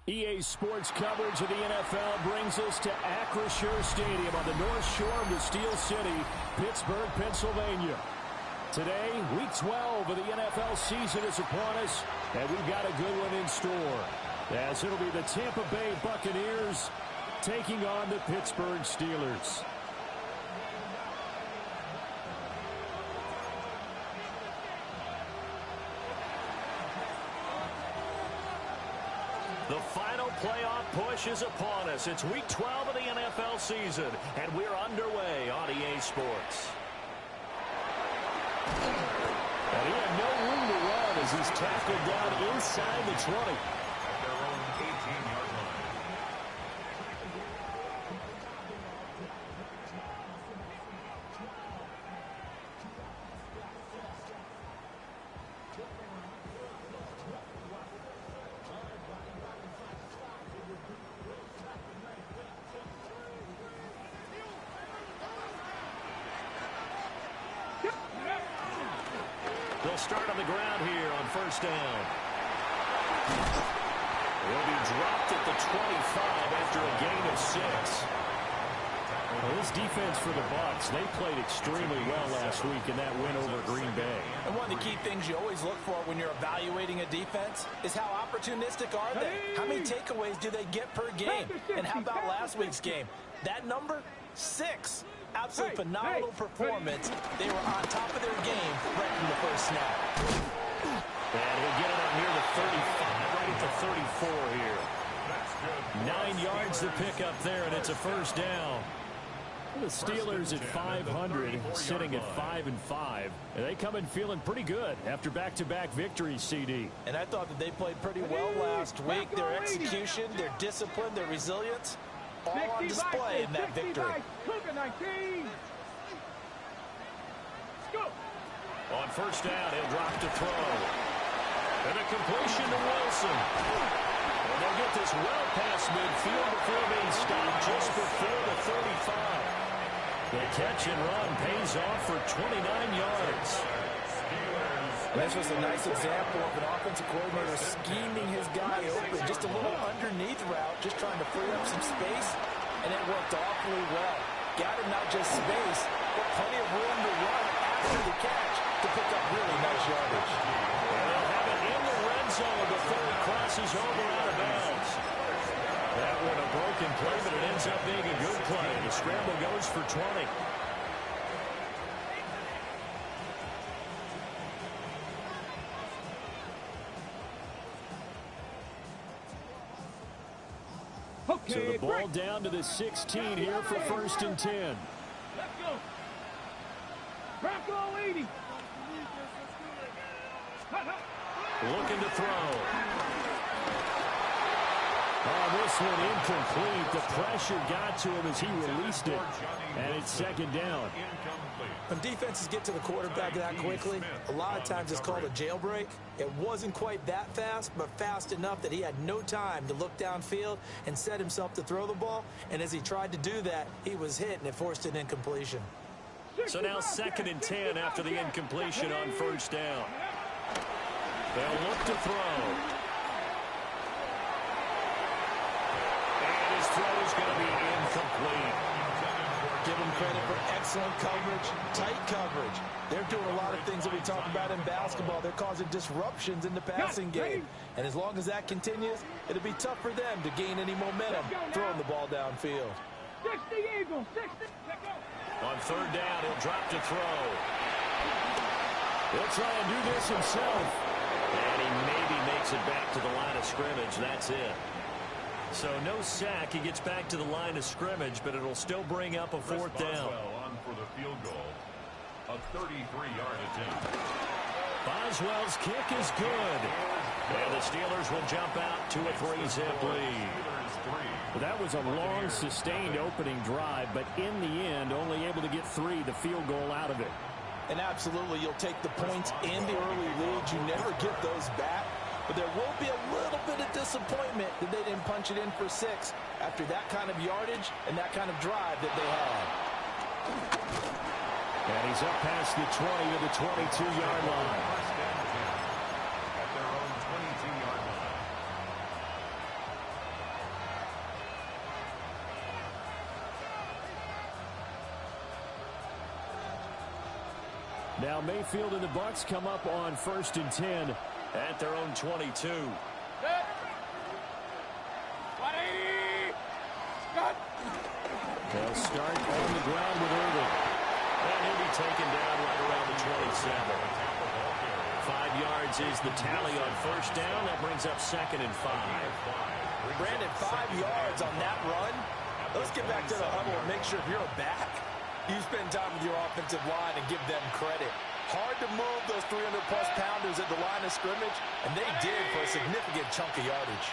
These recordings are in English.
EA Sports coverage of the NFL brings us to Acrisure Stadium on the North Shore of the Steel City, Pittsburgh, Pennsylvania. Today, Week 12 of the NFL season is upon us, and we've got a good one in store, as it'll be the Tampa Bay Buccaneers taking on the Pittsburgh Steelers. The final playoff push is upon us. It's Week 12 of the NFL season, and we're underway on EA Sports. And he had no room to run as he's tackled down inside the 20. At their own 18-yard line. They'll start on the ground here on first down. Will be dropped at the 25 after a gain of 6. Well, this defense for the Bucs, they played extremely well last week in that win over Green Bay. And one of the key things you always look for when you're evaluating a defense is how opportunistic are they? How many takeaways do they get per game? And how about last week's game? That number, 6. Absolute phenomenal performance. They were on top of their game right from the first snap. And he'll get it up near the 35, right at the 34 here. 9 yards to pick up there, and it's a first down. The Steelers at 500, sitting at 5-5. And they come in feeling pretty good after back-to-back victories, CD. And I thought that they played pretty well last week. Their execution, their discipline, their resilience, all on display in that victory. On first down, he'll drop to throw. And a completion to Wilson. And they'll get this well past midfield before being stopped just before the 35. The catch and run pays off for 29 yards. This was a nice example of an offensive coordinator scheming his guy open. Just a little underneath route, just trying to free up some space, and it worked awfully well. Got him not just space, but plenty of room to run after the catch to pick up really nice yardage. And they'll have it in the red zone before it crosses over out of bounds. That one a broken play, but it ends up being a good play. The scramble goes for 20. So the ball down to the 16 here for first and 10. Let's go. Bronco 80. Looking to throw. Oh, this one incomplete. The pressure got to him as he released it. And it's second down. When defenses get to the quarterback that quickly, a lot of times it's called a jailbreak. It wasn't quite that fast, but fast enough that he had no time to look downfield and set himself to throw the ball. And as he tried to do that, he was hit, and it forced an incompletion. So now second and 10 after the incompletion on first down. They'll look to throw. And his throw is going to be incomplete. Give them credit for excellent coverage, tight coverage. They're doing a lot of things that we talk about in basketball. They're causing disruptions in the passing game. And as long as that continues, it'll be tough for them to gain any momentum throwing the ball downfield. 60 Eagles, 60. On third down, he'll drop to throw. He'll try and do this himself. And he maybe makes it back to the line of scrimmage. That's it. So no sack. He gets back to the line of scrimmage, but it'll still bring up a fourth down. On for the field goal. A 33-yard attempt. Boswell's kick is good. And the Steelers will jump out to a 3-zip lead. That was a long, sustained opening drive, but in the end, only able to get 3, the field goal out of it. And absolutely, you'll take the points in the early leads. You never get those back. But there will be a little bit of disappointment that they didn't punch it in for 6 after that kind of yardage and that kind of drive that they had. And he's up past the 20 to the 22-yard line. At their own 22-yard line. Now Mayfield and the Bucs come up on 1st and 10 at their own 22. Set. 180. Cut. They'll start on the ground with Irving. And he'll be taken down right around the 27. 5 yards is the tally on 1st down. That brings up 2nd and 5. Brandon, 5 yards on that run. Let's get back to the huddle and make sure if you're a back, you spend time with your offensive line and give them credit. Hard to move those 300-plus pounders at the line of scrimmage, and they did for a significant chunk of yardage.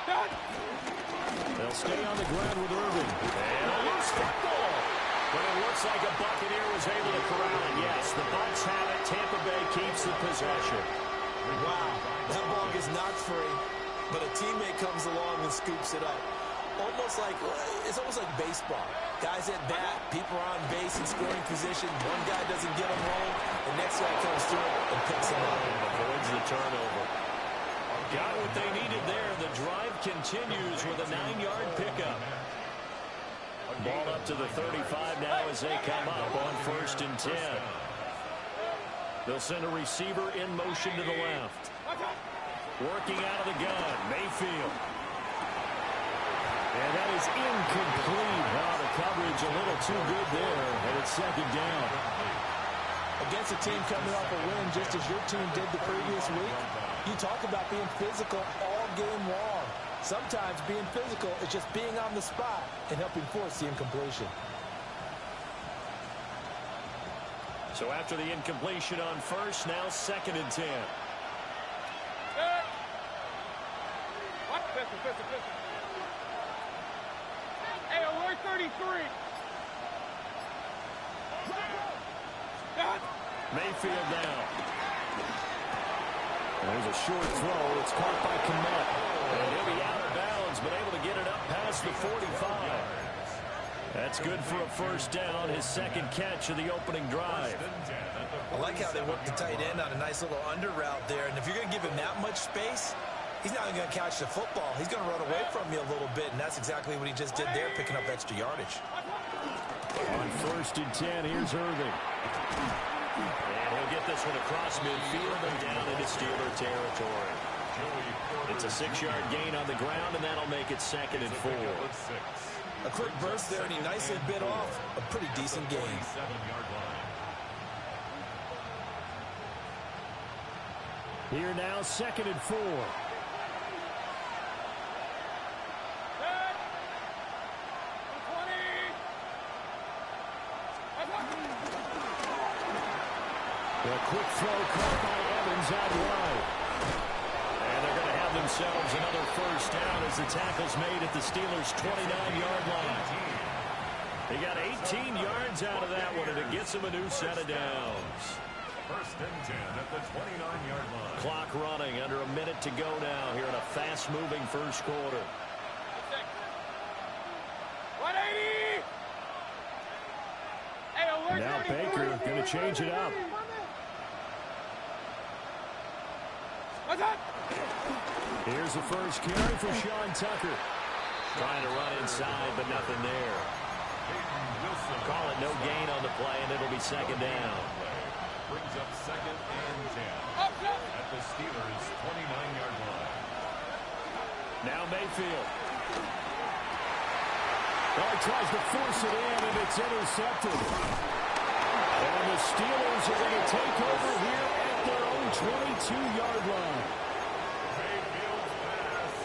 Cut. They'll stay on the ground with Irving. And a loose football. But it looks like a Buccaneer was able to corral it. Yes, the Bucs have it. Tampa Bay keeps the possession. Wow, that ball gets knocked free, but a teammate comes along and scoops it up. It's almost like baseball. Guys at bat, people are on base in scoring position. One guy doesn't get him home, the next guy comes through and picks him up. Avoids the turnover. Got what they needed there. The drive continues with a 9-yard pickup. Ball up to the 35 now as they come up on 1st and 10. They'll send a receiver in motion to the left. Working out of the gun, Mayfield. And that is incomplete. Wow, the coverage a little too good there, and it's 2nd down. Against a team coming off a win just as your team did the previous week, you talk about being physical all game long. Sometimes being physical is just being on the spot and helping force the incompletion. So after the incompletion on 1st, now 2nd and 10. What? Listen. Hey, alert 33. Cut. Mayfield now. There's a short throw. It's caught by Kmet. And he'll be out of bounds, but able to get it up past the 45. That's good for a 1st down, his 2nd catch of the opening drive. I like how they worked the tight end on a nice little under route there. And if you're going to give him that much space, he's not going to catch the football. He's going to run away from you a little bit, and that's exactly what he just did there, picking up extra yardage. On 1st and 10, here's Irving. And he'll get this one across midfield and down into Steeler territory. It's a 6-yard gain on the ground, and that'll make it 2nd and 4. A quick burst there, and he nicely bit off a pretty decent gain. Here now, 2nd and 4. A quick throw caught by Evans out wide. And they're going to have themselves another 1st down as the tackle's made at the Steelers' 29-yard line. They got 18 yards out of that one, and it gets them a new set of downs. 1st and 10 at the 29-yard line. Clock running, under a minute to go now here in a fast-moving 1st quarter. 180. Hey, alert Now 33. Baker going to change it up. What's that? Here's the 1st carry for Sean Tucker. Trying to run inside, but nothing there. Call it no gain on the play, and it'll be 2nd down. Brings up 2nd and 10 at the Steelers' 29-yard line. Now Mayfield. Well, he tries to force it in, and it's intercepted. And the Steelers are going to take over here at their own 22-yard line. Mayfield's pass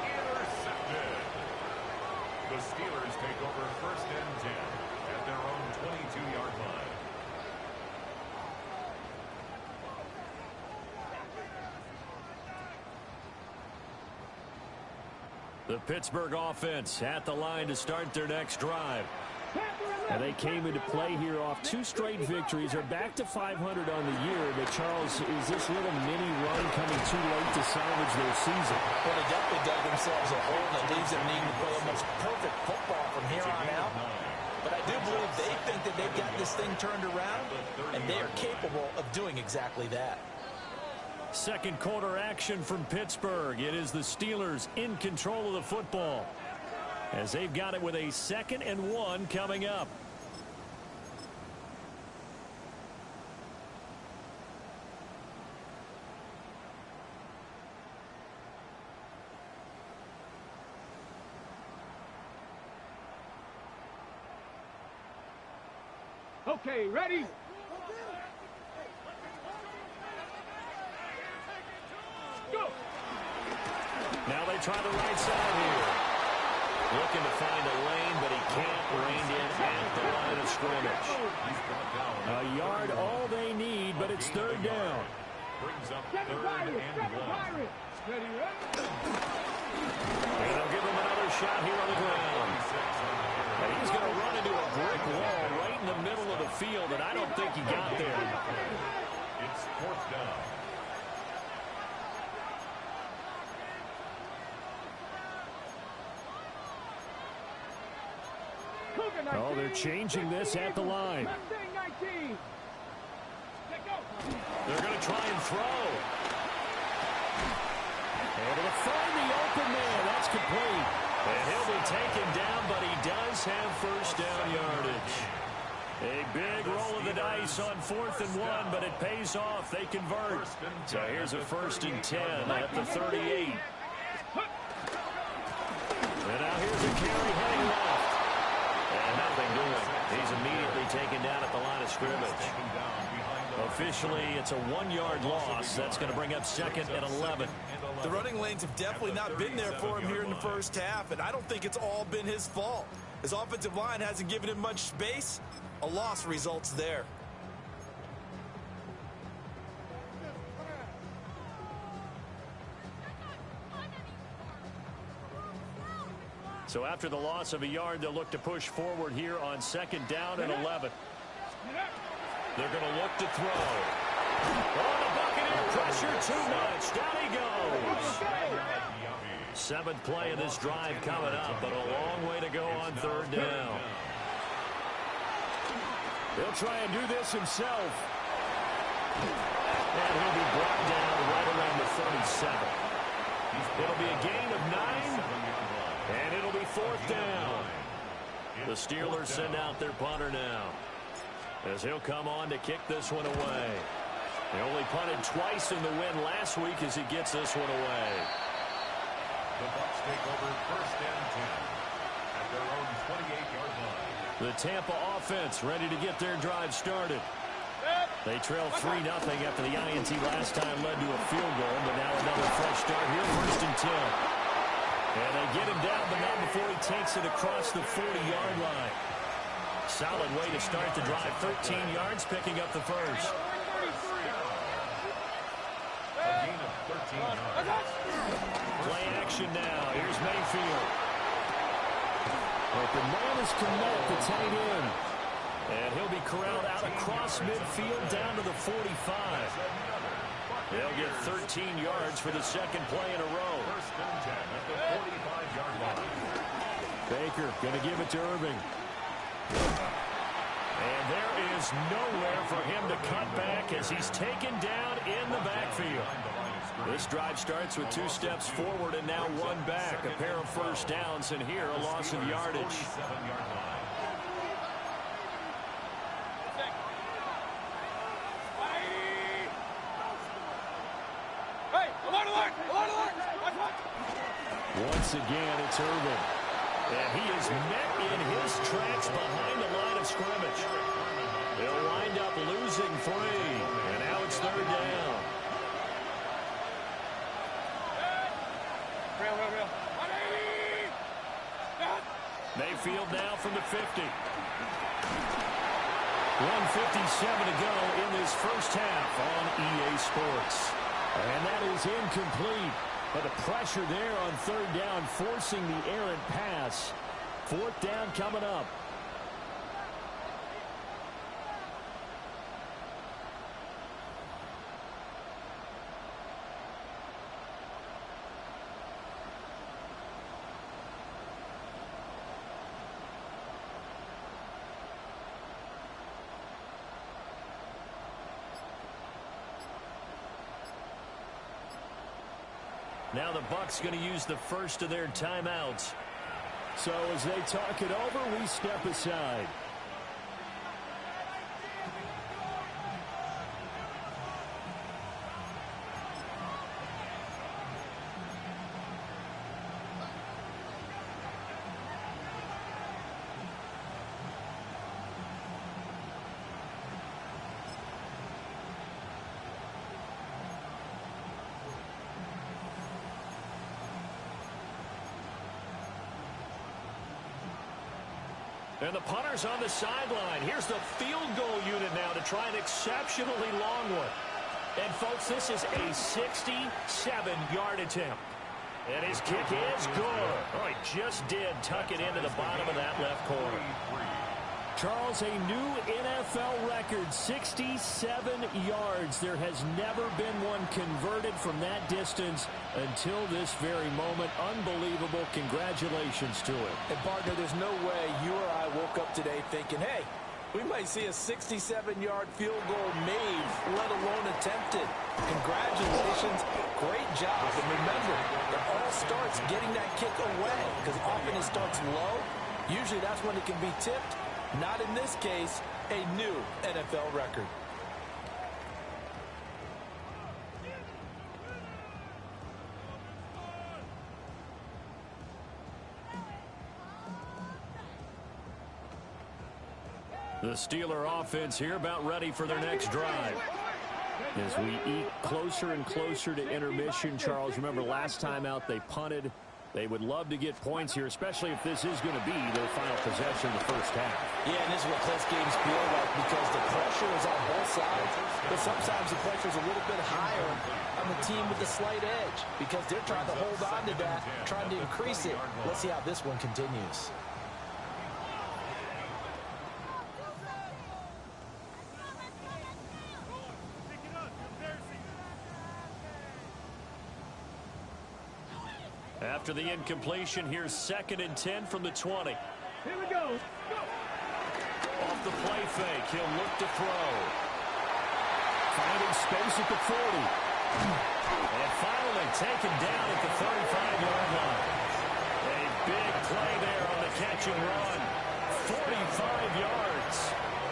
intercepted. The Steelers take over 1st and 10 at their own 22-yard line. The Pittsburgh offense at the line to start their next drive. And they came into play here off 2 straight victories. They're back to 500 on the year. But, Charles, is this little mini run coming too late to salvage their season? Well, they definitely dug themselves a hole that leaves them needing to play almost perfect football from here on out. But I do believe they think that they've got this thing turned around, and they are capable of doing exactly that. 2nd quarter action from Pittsburgh. It is the Steelers in control of the football, as they've got it with a 2nd and 1 coming up. Okay, ready? Go! Now they try the right side here. Looking to find a lane, but he can't. Reined in at the line of scrimmage. A yard, all they need, but it's third down. Brings up third and 1. Ready, ready? And they'll give him another shot here on the ground. And he's going to run into a brick wall right in the middle of the field, and I don't think he got there. It's fourth down. Oh, they're changing this at the line. They're going to try and throw. Able to find the open man. That's complete. And he'll be taken down, but he does have first down yardage. A big roll of the dice on 4th and 1, but it pays off. They convert. So here's a 1st and 10 at the 38. And now here's a carry heading left. And nothing doing. He's immediately taken down at the line of scrimmage. Officially, it's a 1-yard loss. That's going to bring up 2nd and 11. The running lanes have definitely not been there for him here in the first half, and I don't think it's all been his fault. His offensive line hasn't given him much space. A loss results there. So after the loss of a yard, they'll look to push forward here on 2nd down and 11. They're going to look to throw. Oh, the Buccaneer pressure too much. Down he goes. 7th play of this drive coming up, but a long way to go on 3rd down. He'll try and do this himself. And he'll be brought down right around the 37. It'll be a gain of 9, and it'll be 4th down. The Steelers send out their punter now, as he'll come on to kick this one away. They only punted twice in the win last week as he gets this one away. The Bucs take over 1st and 10 at their own 28-yard line. The Tampa offense ready to get their drive started. They trailed 3-0 after the INT last time led to a field goal, but now another fresh start here, 1st and 10. And they get him down, but not before he takes it across the 40-yard line. Solid way to start the drive, 13 yards, picking up the first. A gain of 13 yards. Play action now. Here's Mayfield. But the man is to net the tight end. And he'll be corralled out across midfield down to the 45. They'll get 13 yards for the 2nd play in a row. 1st and 10 at the 45-yard line. Baker going to give it to Irving. And there is nowhere for him to cut back as he's taken down in the backfield. This drive starts with 2 steps forward and now 1 back. A pair of first downs, and here a loss of yardage. 47-yard line. Hey, alert, alert, alert, alert! Once again, it's Irving. And he is met in his tracks behind the line of scrimmage. They'll wind up losing 3. And now it's 3rd down. Real, real, real. 180! Mayfield now from the 50. 1:57 to go in this first half on EA Sports. And that is incomplete. But the pressure there on 3rd down, forcing the errant pass. 4th down coming up. Now the Bucs going to use the first of their timeouts. So as they talk it over, we step aside. And the punter's on the sideline. Here's the field goal unit now to try an exceptionally long one. And, folks, this is a 67-yard attempt. And his kick is good. Oh, he just did tuck it into the bottom of that left corner. Charles, a new NFL record, 67 yards. There has never been one converted from that distance until this very moment. Unbelievable. Congratulations to him. And, partner, there's no way you or I woke up today thinking, hey, we might see a 67-yard field goal made, let alone attempted. Congratulations. Great job. And remember, it all starts getting that kick away, because often it starts low. Usually that's when it can be tipped. Not in this case, a new NFL record. The Steeler offense here about ready for their next drive. As we eke closer and closer to intermission, Charles, remember last time out they punted. They would love to get points here, especially if this is going to be their final possession of the first half. Yeah, and this is what close games feel like because the pressure is on both sides. But sometimes the pressure is a little bit higher on the team with the slight edge because they're trying to hold on to that, trying to increase it. Let's see how this one continues. After the incompletion, here's 2nd and 10 from the 20. Here we go. Off the play fake, he'll look to throw. Finding space at the 40. And finally taken down at the 35-yard line. A big play there on the catch and run. 45 yards.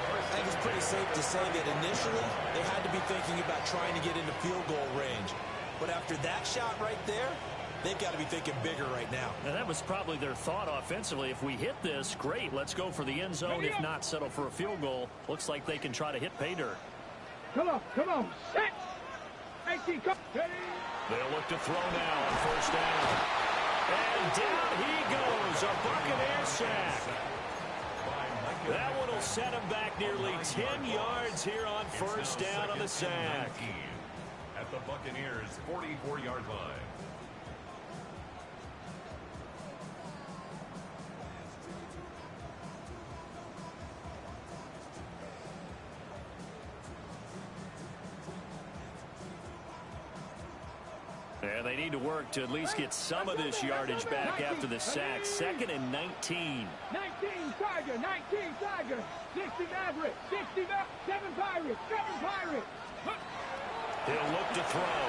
I think it's pretty safe to say that initially they had to be thinking about trying to get into field goal range. But after that shot right there, they've got to be thinking bigger right now. And that was probably their thought offensively. If we hit this, great, let's go for the end zone. If not, settle for a field goal. Looks like they can try to hit pay dirt. Come on. Set. 18, come. They'll look to throw now on first down. And down he goes, a Buccaneer sack. That one will set him back nearly 10 yards here on first down on the sack. At the Buccaneers' 44-yard line. And they need to work to at least get some of this yardage back after the sack. 2nd and 19. 19 Tiger, 19 Tiger. 60 Maverick, 60 7 Pirates, 7 Pirates. He'll look to throw.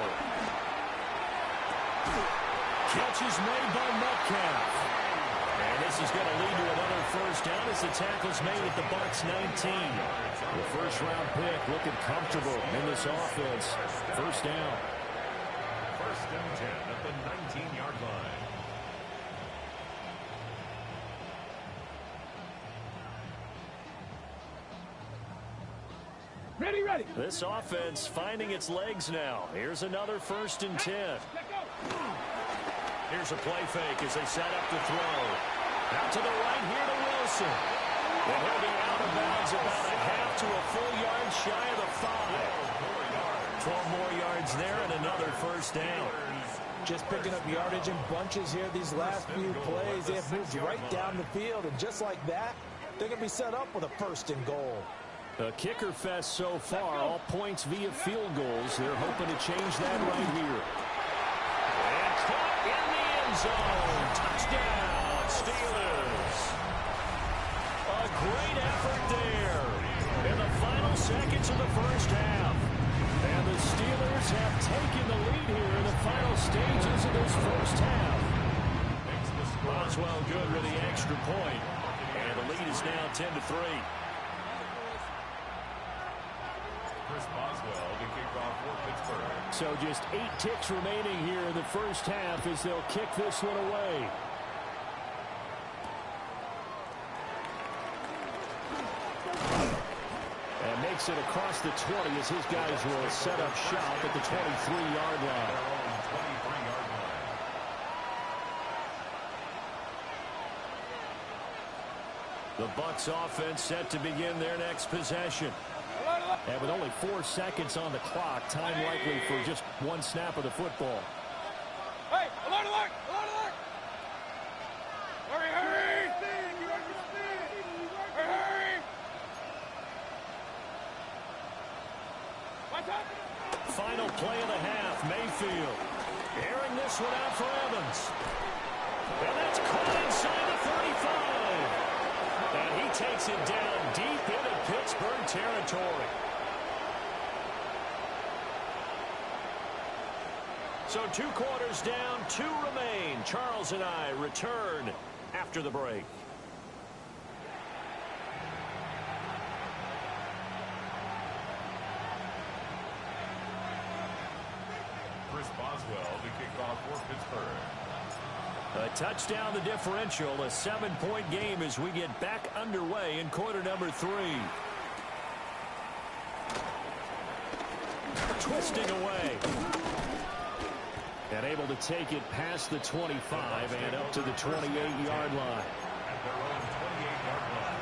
Catch is made by Metcalf. And this is going to lead to another first down as the tackle's made at the Bucs 19. The first-round pick looking comfortable in this offense. First down. 1st and 10 at the 19-yard line. Ready. This offense finding its legs now. Here's another 1st and 10. Here's a play fake as they set up to throw. Out to the right here to Wilson. And he'll be out of bounds about a half to a full yard shy of the 5. 12 more yards there and another first down. Just picking up yardage in bunches here these last few plays. They have moved right down the field, and just like that, they're going to be set up with a 1st and goal. A kicker fest so far, all points via field goals. They're hoping to change that right here. And caught in the end zone. Touchdown, Steelers. A great effort there in the final seconds of the first half. And the Steelers have taken the lead here in the final stages of this first half. Boswell good with the extra point. And the lead is now 10-3. Chris Boswell to kick off for Pittsburgh. So just 8 ticks remaining here in the first half as they'll kick this one away. And makes it across the 20 as his guys will set up shop at the 23-yard line. The Bucs offense set to begin their next possession. And with only 4 seconds on the clock, time likely for just one snap of the football. Hey, alert, alert, alert, alert! Hurry, hurry! Hurry, hurry! What's up? Final play of the half, Mayfield. Airing this one out for Evans. And that's caught inside the 35. And he takes it down deep into Pittsburgh territory. So 2 quarters down, 2 remain. Charles and I return after the break. Chris Boswell to kick off for Pittsburgh. A touchdown the differential, a 7-point game as we get back underway in quarter number 3. Twisting away. And able to take it past the 25 and up to the 28-yard line. At their own 28-yard line.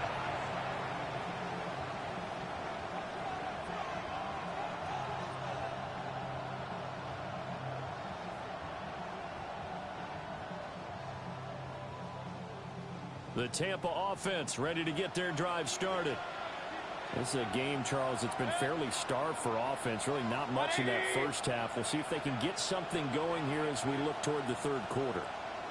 The Tampa offense ready to get their drive started. This is a game, Charles, that's been fairly starved for offense. Really not much in that first half. We'll see if they can get something going here as we look toward the third quarter.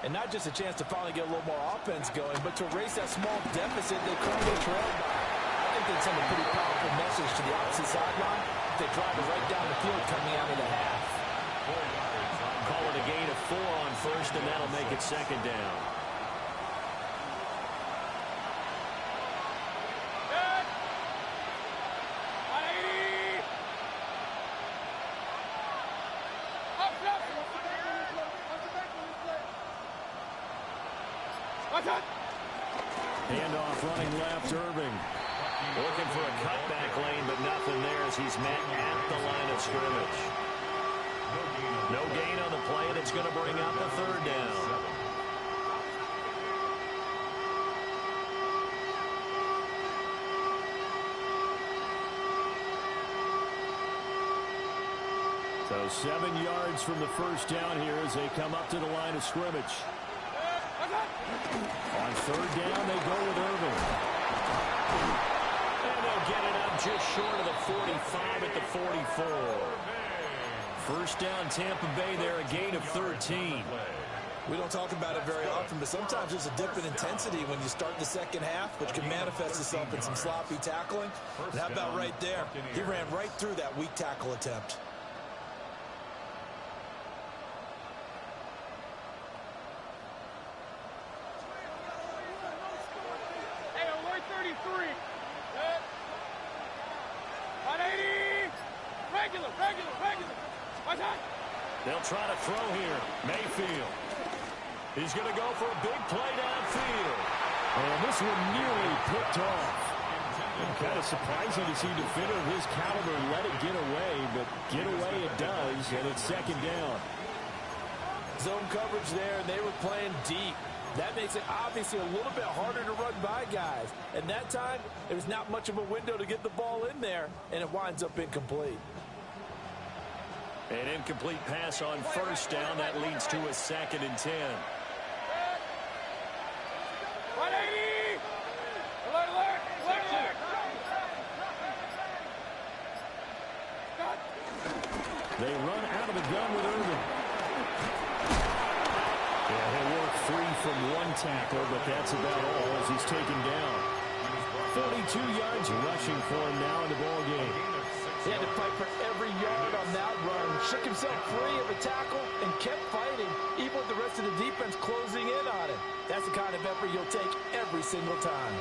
And not just a chance to finally get a little more offense going, but to erase that small deficit they currently trailed by. I think they'd send a pretty powerful message to the opposite sideline if they drive it right down the field coming out of the half. Call it a gain of 4 on first, and that'll make it second down. Handoff running left, Irving. Looking for a cutback lane, but nothing there as he's met at the line of scrimmage. No gain on the play, and it's going to bring out the third down. So 7 yards from the first down here as they come up to the line of scrimmage. On third down, they go with Irving. And they'll get it up just short of the 45 at the 44. First down, Tampa Bay there, a gain of 13. We don't talk about it very often, but sometimes there's a dip in intensity when you start the second half, which can manifest itself in some sloppy tackling. And how about right there? He ran right through that weak tackle attempt. Hey, alert 33. 180. Regular. What's that? They'll try to throw here. Mayfield. He's going to go for a big play downfield. And this one nearly picked off. Kind of surprising to see a defender of his caliber let it get away, but get away it does, and it's second down. Zone coverage there, and they were playing deep. That makes it obviously a little bit harder to run by guys. And that time, there was not much of a window to get the ball in there, and it winds up incomplete. An incomplete pass on first down. That leads to a 2nd and 10. 180. Alert. They run out of the gun with Irving. Yeah, he'll work free from one tackle, but that's about all as he's taken down. 42 yards rushing for him now in the ball game. He had to fight for every yard on that run. Shook himself free of a tackle and kept fighting, even with the rest of the defense closing in on him. That's the kind of effort you'll take every single time.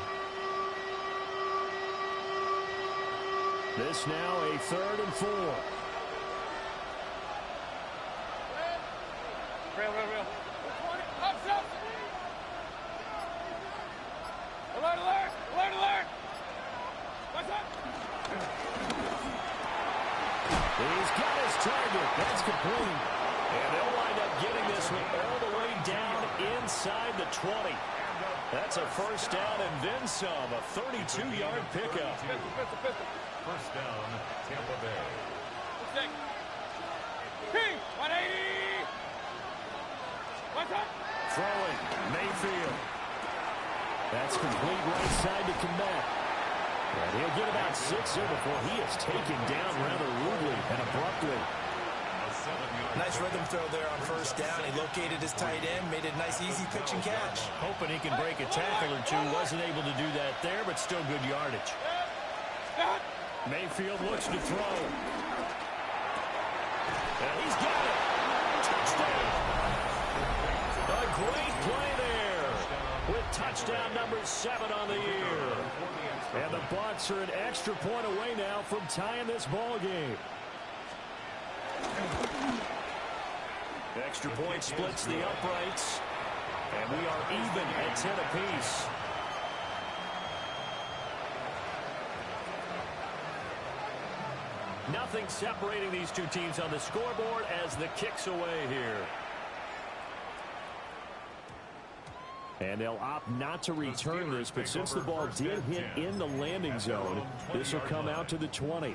This now a 3rd and 4. Real. Up. Alert. What's up? He's got his target. That's complete. And they'll wind up getting this one all the way down inside the 20. That's a first down and then some. A 32-yard pickup. First down, Tampa Bay. King, 180. What's up? Throwing, Mayfield. That's complete right side to Komet. And he'll get about 6 here before he is taken down rather rudely and abruptly. Nice rhythm throw there on first down. He located his tight end, made it a nice, easy pitch and catch. Hoping he can break a tackle or two. Wasn't able to do that there, but still good yardage. Mayfield looks to throw. And he's got it. Touchdown. A great play there with touchdown number 7 on the year. And the Bucs are an extra point away now from tying this ball game. Extra point splits the uprights. And we are even at 10 apiece. Nothing separating these two teams on the scoreboard as the kick's away here. And they'll opt not to return this, but since the ball did hit in the landing zone, this will come out to the 20.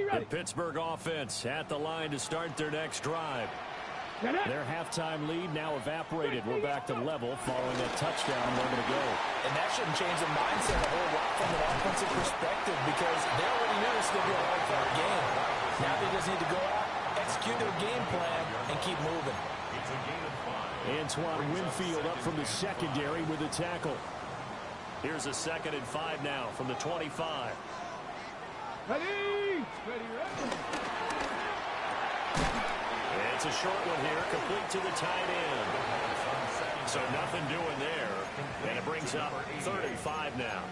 The Pittsburgh offense at the line to start their next drive. Their halftime lead now evaporated. We're back to level following that touchdown a moment ago. And that shouldn't change the mindset a whole lot from an offensive perspective because they already knew this was going to be a hard-fought game. Now they just need to go out, execute their game plan, and keep moving. Antoine Winfield up from the secondary with a tackle. Here's a 2nd and 5 now from the 25. Ready? It's a short one here, complete to the tight end. So nothing doing there. And it brings up 3rd and 5 now.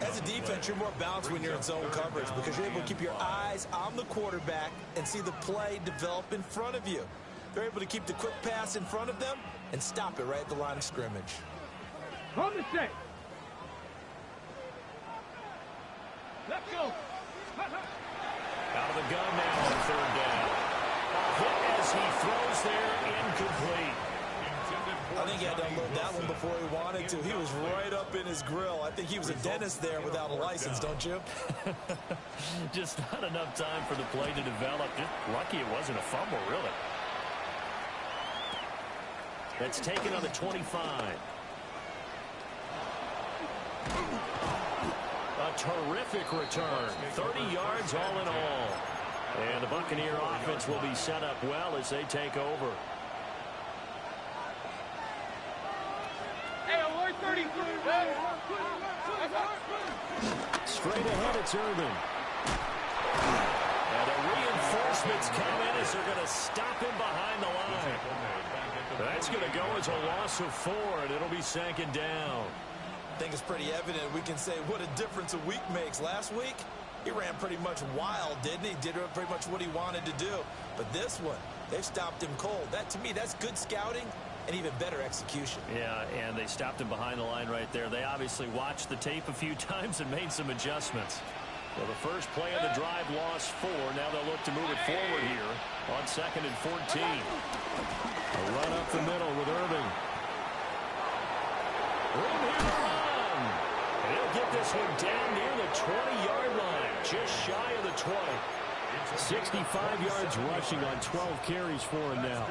As a defense, you're more balanced when you're in zone coverage because you're able to keep your eyes on the quarterback and see the play develop in front of you. They're able to keep the quick pass in front of them and stop it right at the line of scrimmage. On the set. Let's go. Out of the gun now on 3rd down. A hit as he throws there, incomplete. I think he had to unload that one before he wanted to. He was right up in his grill. I think he was a dentist there without a license, don't you? Just not enough time for the play to develop. Just lucky it wasn't a fumble, really. That's taken on the 25. A terrific return. 30 yards all in all. And the Buccaneer offense will be set up well as they take over. Straight ahead, it's Irvin. And the reinforcements come in as they're going to stop him behind the line. That's going to go as a loss of 4, and it'll be 2nd down. I think it's pretty evident. We can say what a difference a week makes. Last week, he ran pretty much wild, didn't he? Did pretty much what he wanted to do. But this one, they've stopped him cold. That, to me, that's good scouting and even better execution. Yeah, and they stopped him behind the line right there. They obviously watched the tape a few times and made some adjustments. Well, the first play of the drive lost 4. Now they'll look to move it forward here on 2nd and 14. A run up the middle with Irving. Room here to run. And he'll get this one down near the 20-yard line, just shy of the 20. 65 yards rushing on 12 carries for him now.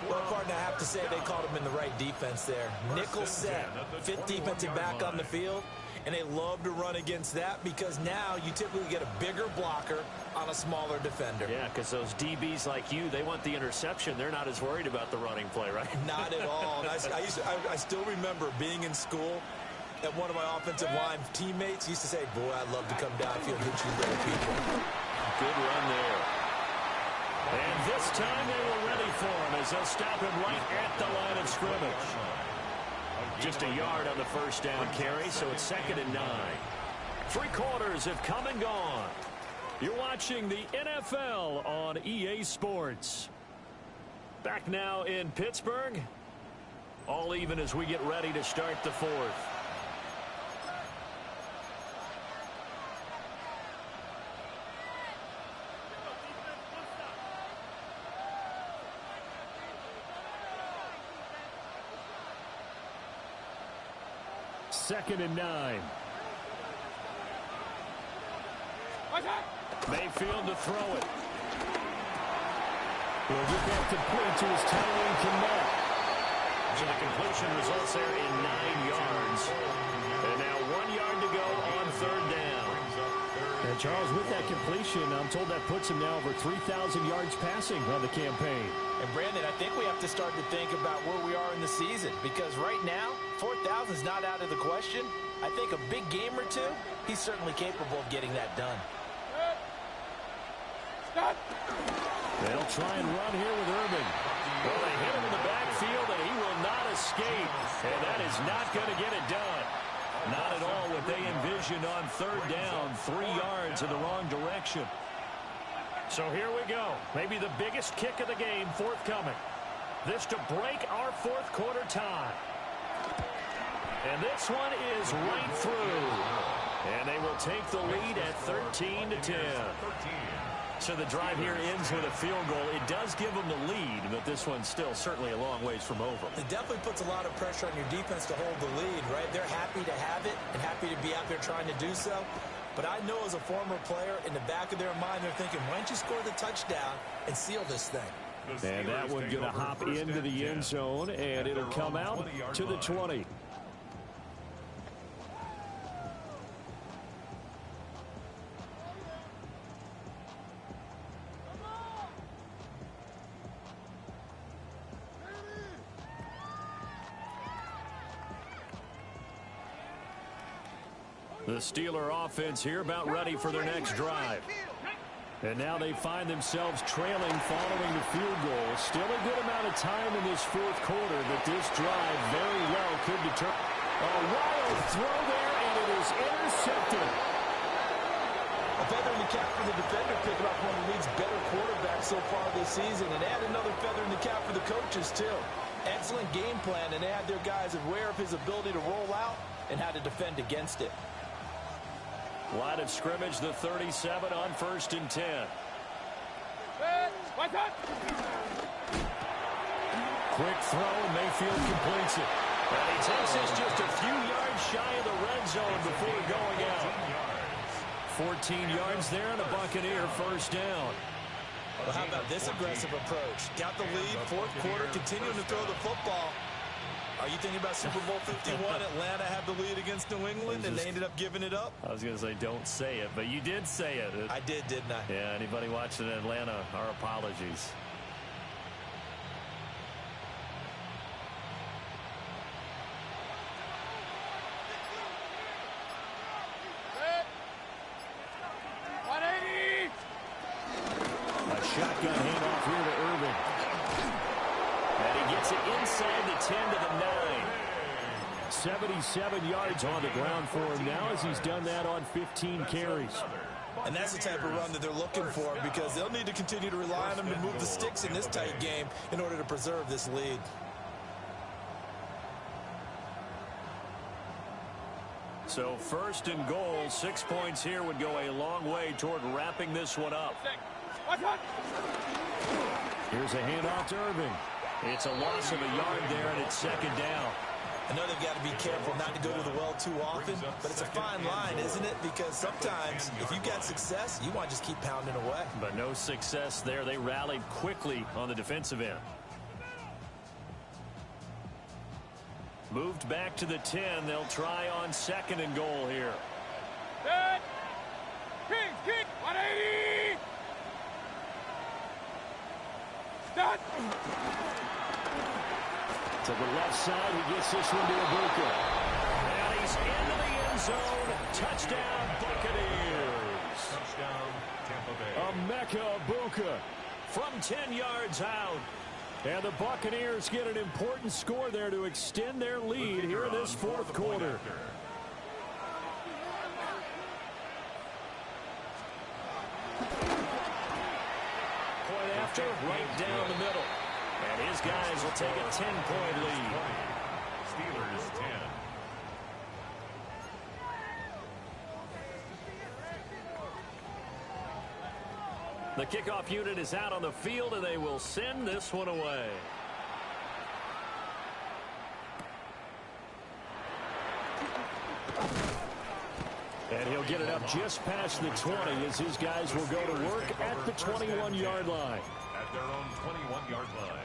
Well, partner, I have to say they called him in the right defense there. Nickel set, 5th defensive back on the field, and they love to run against that because now you typically get a bigger blocker on a smaller defender. Yeah, because those DBs like you, they want the interception. They're not as worried about the running play, right? Not at all. And I still remember being in school and one of my offensive line teammates used to say, boy, I'd love to come downfield and hit you little people. Good run there. And this time they were ready for him as they'll stop him right at the line of scrimmage. Just a yard on the first down carry, so it's 2nd and 9. 3 quarters have come and gone. You're watching the NFL on EA Sports. Back now in Pittsburgh. All even as we get ready to start the fourth. Second and 9. Mayfield to throw it. He'll get that complete to his Tyrone Connect. So the completion results there in 9 yards. And now 1 yard to go on third down. And Charles, with that completion, I'm told that puts him now over 3,000 yards passing on the campaign. And Brandon, I think we have to start to think about where we are in the season, because right now 4,000 is not out of the question. I think a big game or two, he's certainly capable of getting that done. They'll try and run here with Irving. Well, they hit him in the backfield, and he will not escape. And that is not going to get it done. Not at all what they envisioned on third down. 3 yards in the wrong direction. So here we go. Maybe the biggest kick of the game forthcoming. This to break our fourth quarter tie. And this one is right through. And they will take the lead at 13-10. So the drive here ends with a field goal. It does give them the lead, but this one's still certainly a long ways from over. It definitely puts a lot of pressure on your defense to hold the lead, right? They're happy to have it and happy to be out there trying to do so. But I know as a former player, in the back of their mind, they're thinking, why don't you score the touchdown and seal this thing? And that one going to hop into the end zone, and it'll come out to the 20. The Steeler offense here about ready for their next drive. And now they find themselves trailing following the field goal. Still a good amount of time in this fourth quarter that this drive very well could determine. A wild throw there, and it is intercepted. A feather in the cap for the defender, picking up one of the league's better quarterbacks so far this season, and add another feather in the cap for the coaches, too. Excellent game plan, and they had their guys aware of his ability to roll out and how to defend against it. Line of scrimmage, the 37 on 1st and 10. Quick throw, and Mayfield completes it. And he takes this just a few yards shy of the red zone before going out. 14 yards there, and a Buccaneer first down. Well, how about this aggressive approach? Got the lead, fourth quarter, continuing to throw the football. Are you thinking about Super Bowl 51? Atlanta had the lead against New England, and they ended up giving it up? I was going to say, don't say it, but you did say it. I did, didn't I? Yeah, anybody watching Atlanta, our apologies. A shotgun handoff here to Irving. And he gets it inside the 10 to the 9. 77 yards on the ground for him now as he's done that on 15 carries. And that's the type of run that they're looking for, because they'll need to continue to rely on him to move the sticks in this tight game in order to preserve this lead. So 1st and goal, 6 points here would go a long way toward wrapping this one up. Here's a handoff to Irving. It's a loss of a yard there, and it's 2nd down. I know they've got to be careful not to go to the well too often, but it's a fine line, isn't it? Because sometimes, if you got success, you want to just keep pounding away. But no success there. They rallied quickly on the defensive end. Moved back to the 10. They'll try on 2nd and goal here. Kick, 180. Start. To the left side, he gets this one to Ibuka. And he's into the end zone. Touchdown, Buccaneers. Touchdown, Tampa Bay. Emeka Ibuka. From 10 yards out. And the Buccaneers get an important score there to extend their lead here in this fourth quarter. after, right down the middle. And his guys will take a 10-point lead. Steelers 10. The kickoff unit is out on the field, and they will send this one away. And he'll get it up just past the 20 as his guys will go to work at the 21-yard line. At their own 21-yard line.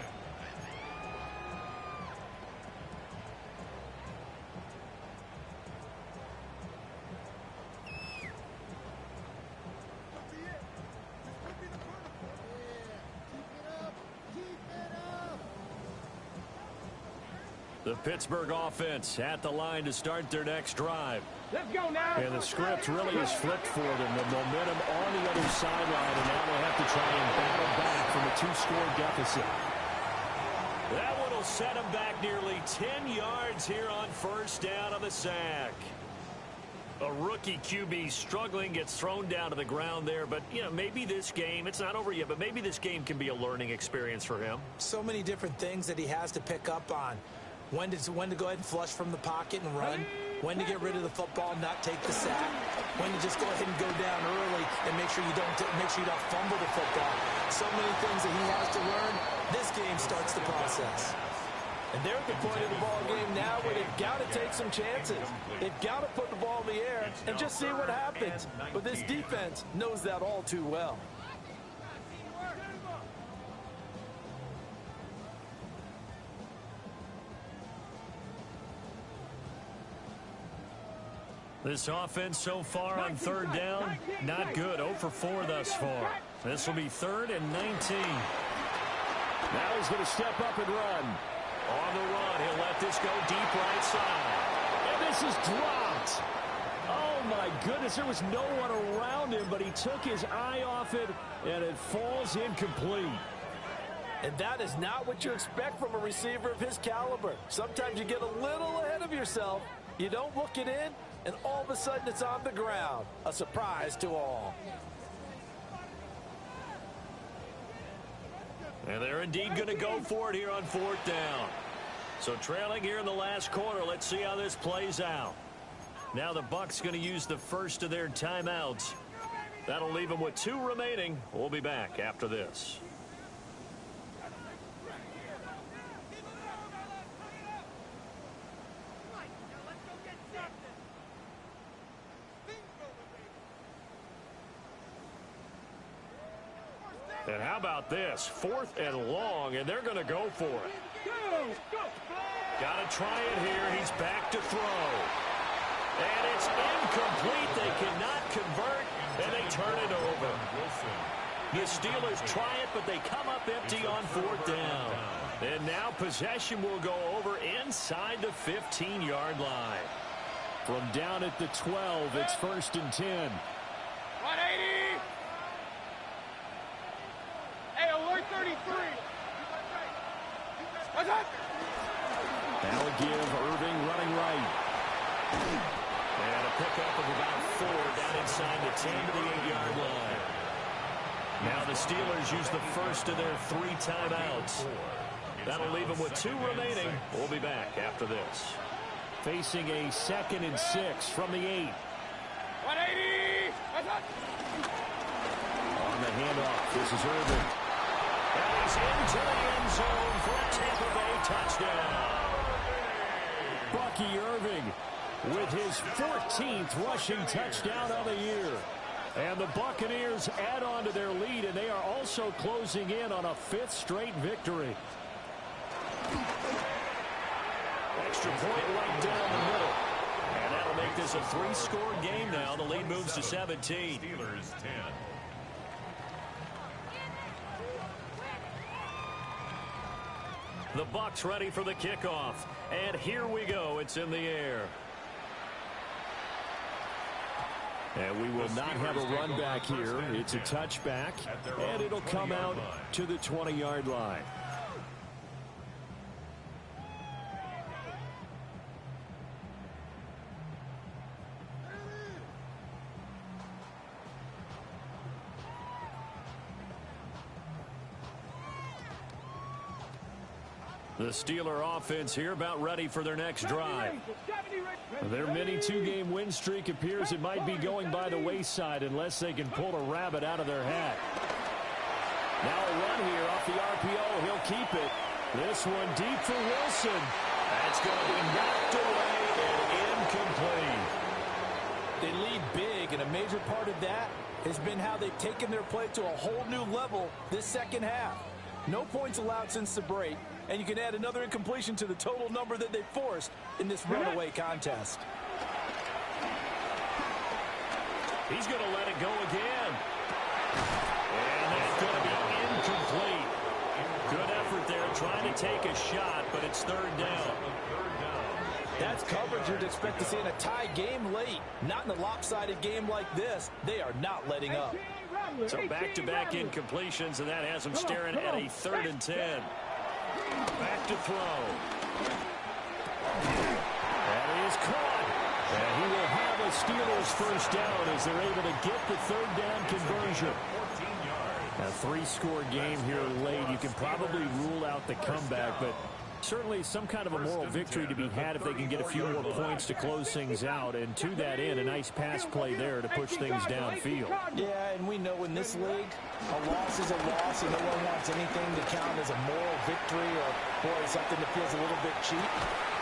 The Pittsburgh offense at the line to start their next drive. Let's go now. And the script really is flipped for them. The momentum on the other sideline, and now they'll have to try and battle back from a 2-score deficit. That one will set them back nearly 10 yards here on first down on the sack. A rookie QB struggling, gets thrown down to the ground there. But, you know, maybe this game, it's not over yet, but maybe this game can be a learning experience for him. So many different things that he has to pick up on. When to go ahead and flush from the pocket and run. When to get rid of the football, not take the sack. When to just go ahead and go down early and make sure you don't fumble the football. So many things that he has to learn. This game starts the process. And they're at the point of the ball game now where they've got to take some chances. They've got to put the ball in the air and just see what happens. But this defense knows that all too well. This offense so far on third down, not good. 0 for 4 thus far. This will be 3rd and 19. Now he's going to step up and run. On the run, he'll let this go deep right side. And this is dropped. Oh, my goodness. There was no one around him, but he took his eye off it, and it falls incomplete. And that is not what you expect from a receiver of his caliber. Sometimes you get a little ahead of yourself. You don't look it in, and all of a sudden it's on the ground. A surprise to all. And they're indeed going to go for it here on 4th down. So trailing here in the last quarter, let's see how this plays out. Now the Bucs going to use the first of their timeouts. That'll leave them with 2 remaining. We'll be back after this. And how about this? 4th and long, and they're going to go for it. Got to try it here. He's back to throw. And it's incomplete. They cannot convert, and they turn it over. The Steelers try it, but they come up empty on 4th down. And now possession will go over inside the 15-yard line. From down at the 12, it's 1st and 10. 180. Hey, alert 33. What's up? That'll give Irving running right. And a pickup of about 4 down inside the 10 to the 8-yard line. Now the Steelers use the first of their 3 timeouts. That'll leave them with 2 remaining. We'll be back after this. Facing a 2nd and 6 from the 8. 180. What's up? On the handoff, this is Irving. And he's into the end zone for a Tampa Bay touchdown. Bucky Irving with his 14th rushing touchdown of the year. And the Buccaneers add on to their lead, and they are also closing in on a 5th straight victory. Extra point right down the middle. And that'll make this a 3-score game now. The lead moves to 17. Steelers 10. The Bucs ready for the kickoff. And here we go. It's in the air. And we will not have a run back here. It's a touchback, and it'll come out to the 20-yard line. The Steeler offense here about ready for their next drive. Their mini two-game win streak appears it might be going by the wayside unless they can pull a rabbit out of their hat. Now a run here off the RPO. He'll keep it. This one deep for Wilson. That's going to be knocked away and incomplete. They lead big, and a major part of that has been how they've taken their play to a whole new level this second half. No points allowed since the break, and you can add another incompletion to the total number that they forced in this runaway contest. He's going to let it go again. And that's going to be incomplete. Good effort there trying to take a shot, but it's third down. That's coverage you'd expect to see in a tie game late. Not in a lopsided game like this. They are not letting up. So back-to-back incompletions, and that has them staring at a 3rd and 10. Back to throw. And he is caught. And he will have a Steelers first down as they're able to get the 3rd down conversion. A 3-score game here late. You can probably rule out the comeback, but certainly some kind of a moral victory to be had if they can get a few more points to close things out. And to that end, a nice pass play there to push things downfield. Yeah, and we know in this league, a loss is a loss, and no one wants anything to count as a moral victory or, boy, something that feels a little bit cheap.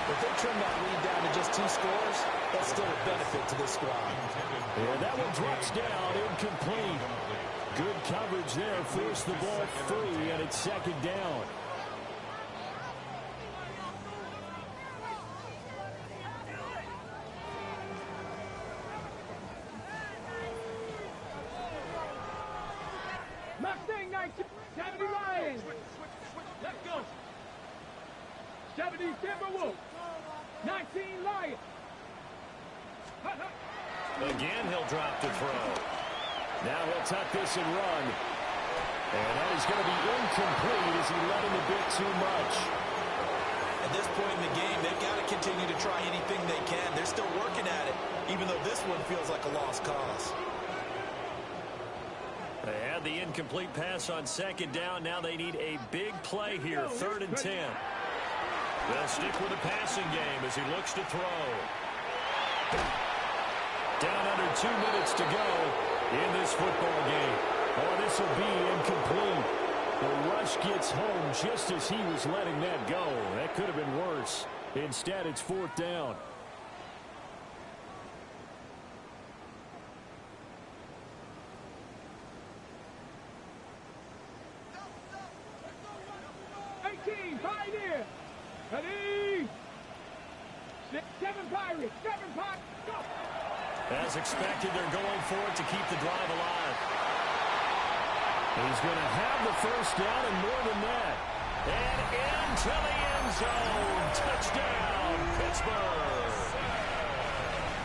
If they trim that lead down to just 2 scores, that's still a benefit to this squad. Yeah, that one drops down, incomplete. Good coverage there, forced the ball free, and it's 2nd down. Mustang 19, 70 Lions. Let's go. 70 Timberwolves. 19 Lions. Again, he'll drop to throw. Now he'll tuck this and run. And that is going to be incomplete as he let him a bit too much. At this point in the game, they've got to continue to try anything they can. They're still working at it, even though this one feels like a lost cause. They had the incomplete pass on 2nd down. Now they need a big play here, 3rd and 10. They'll stick with the passing game as he looks to throw. Down under 2 minutes to go in this football game. Oh, this will be incomplete. The rush gets home just as he was letting that go. That could have been worse. Instead, it's 4th down. Pioneer. Ready. 7 Pirates. 7 Pirates. Go. As expected, they're going for it to keep the drive alive. He's going to have the first down and more than that. And into the end zone. Touchdown, Pittsburgh.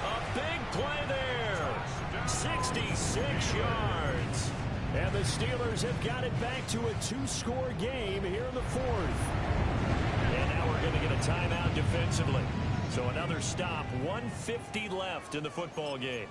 A big play there. 66 yards. And the Steelers have got it back to a 2-score game here in the 4th. And now we're going to get a timeout defensively. So another stop, 1:50 left in the football game.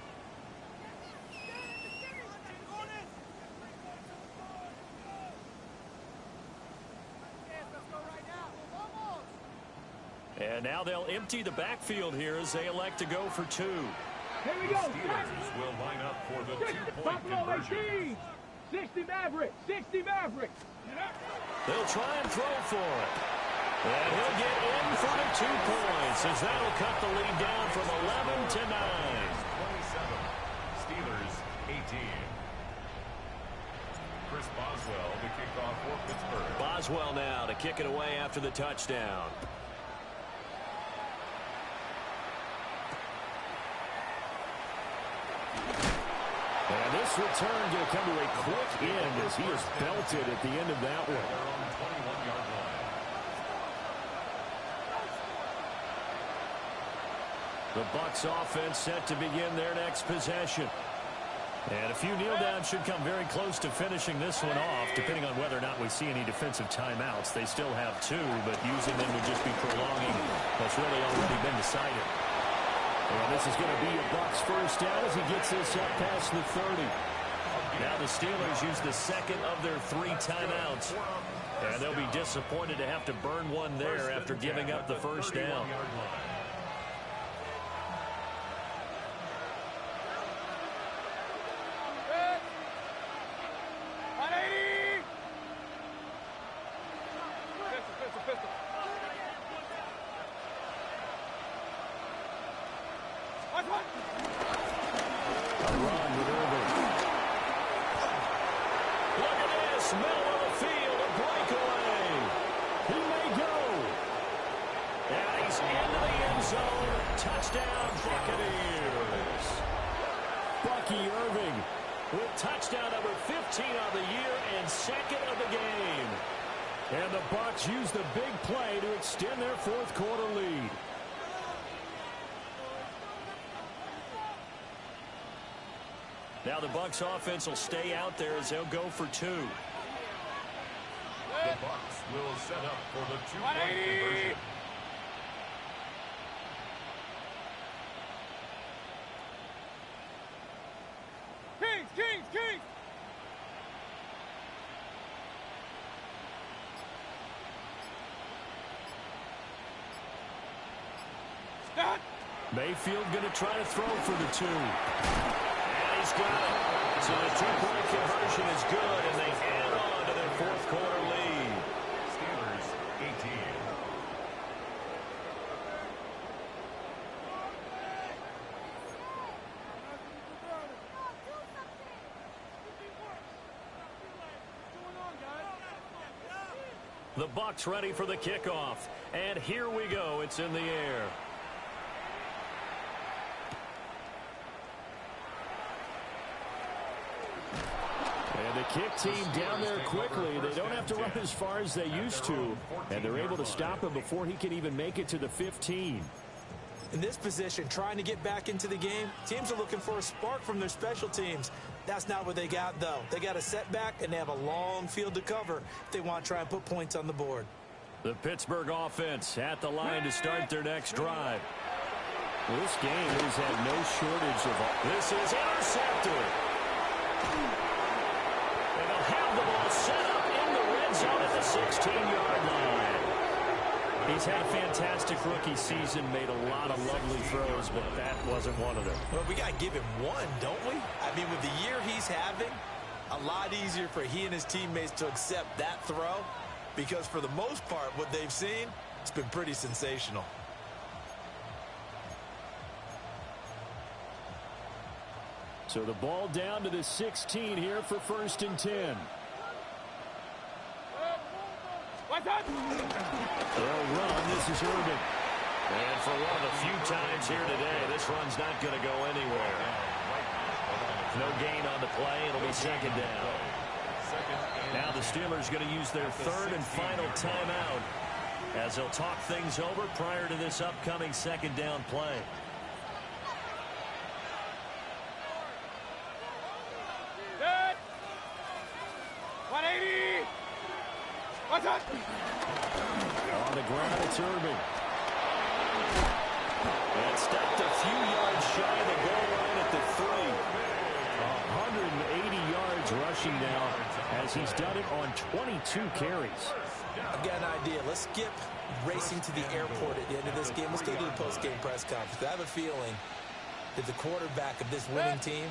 And now they'll empty the backfield here as they elect to go for 2. Here we go. Steelers will line up for the 2-point conversion. 60 Maverick. 60 Maverick. They'll try and throw for it. And he'll get in for the 2 points as that'll cut the lead down from 11 to 9. 27. Steelers 18. Chris Boswell to kick off for Pittsburgh. Boswell now to kick it away after the touchdown. And this return going to come to a quick end as he is belted at the end of that one. Their own 21-yard line. The Bucs offense set to begin their next possession. And a few kneel downs should come very close to finishing this one off, depending on whether or not we see any defensive timeouts. They still have 2, but using them would just be prolonging what's really already been decided. And this is going to be a Bucs first down as he gets this up past the 30. Now the Steelers use the second of their 3 timeouts. And they'll be disappointed to have to burn one there after giving up the first down. Touchdown number 15 on the year and second of the game. And the Bucs use the big play to extend their fourth quarter lead. Now the Bucs offense will stay out there as they'll go for 2. The Bucs will set up for the 2-point conversion. Kings! Stop! Mayfield going to try to throw for the 2. And he's got it. So the 2-point conversion is good, and they add on to their fourth quarter lead. Steelers 18. The Bucs ready for the kickoff. And here we go. It's in the air. And the kick team down there quickly. They don't have to run as far as they used to. And they're able to stop him before he can even make it to the 15. In this position, trying to get back into the game, teams are looking for a spark from their special teams. That's not what they got, though. They got a setback, and they have a long field to cover if they want to try and put points on the board. The Pittsburgh offense at the line to start their next drive. Well, this game has had no shortage of... This is intercepted. And they'll have the ball set up in the red zone at the 16-yard line. He's had a fantastic rookie season, made a lot of lovely throws, but that wasn't one of them. Well, we got to give him one, don't we? I mean, with the year he's having, a lot easier for he and his teammates to accept that throw, because for the most part, what they've seen, it's been pretty sensational. So the ball down to the 16 here for 1st and 10. They'll run. This is Urban. And for one of the few times here today, this run's not going to go anywhere. No gain on the play. It'll be second down. Now the Steelers going to use their 3rd and final timeout as they'll talk things over prior to this upcoming second down play. On the ground, it's Urban. And stopped a few yards shy of the goal line at the 3. 180 yards rushing now as he's done it on 22 carries. I've got an idea. Let's skip racing to the airport at the end of this game. Let's go to the post-game press conference. I have a feeling that the quarterback of this winning team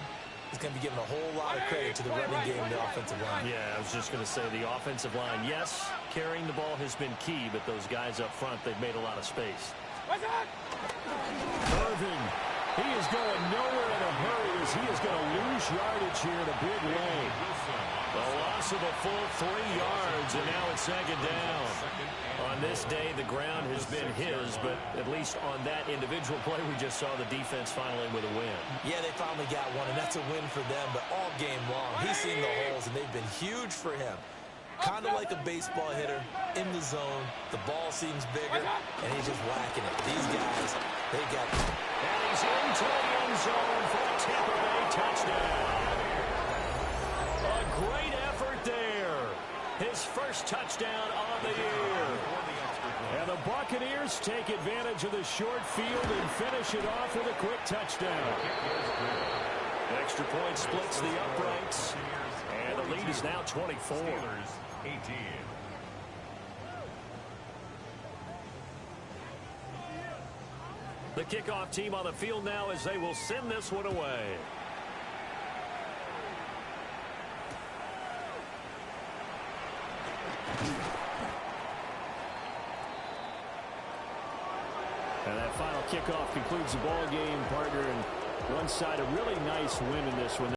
is going to be giving a whole lot of credit to the running game and the offensive line. Yeah, I was just going to say the offensive line. Yes, carrying the ball has been key, but those guys up front, they've made a lot of space. Irving, he is going nowhere in a hurry as he is going to lose yardage here in a big way. A loss of a full 3 yards, and now it's second down. On this day, the ground has been his, but at least on that individual play, we just saw the defense finally with a win. Yeah, they finally got one, and that's a win for them, but all game long, he's seen the holes, and they've been huge for him. Kind of like a baseball hitter in the zone. The ball seems bigger, and he's just whacking it. These guys, they got... And he's into the end zone for a Tampa Bay touchdown. A great effort there. His first touchdown on the year. And the Buccaneers take advantage of the short field and finish it off with a quick touchdown. An extra point splits the uprights. And the lead is now 24. Steelers 18. The kickoff team on the field now as they will send this one away. And that final kickoff concludes the ball game, partner. And one side, a really nice win in this one.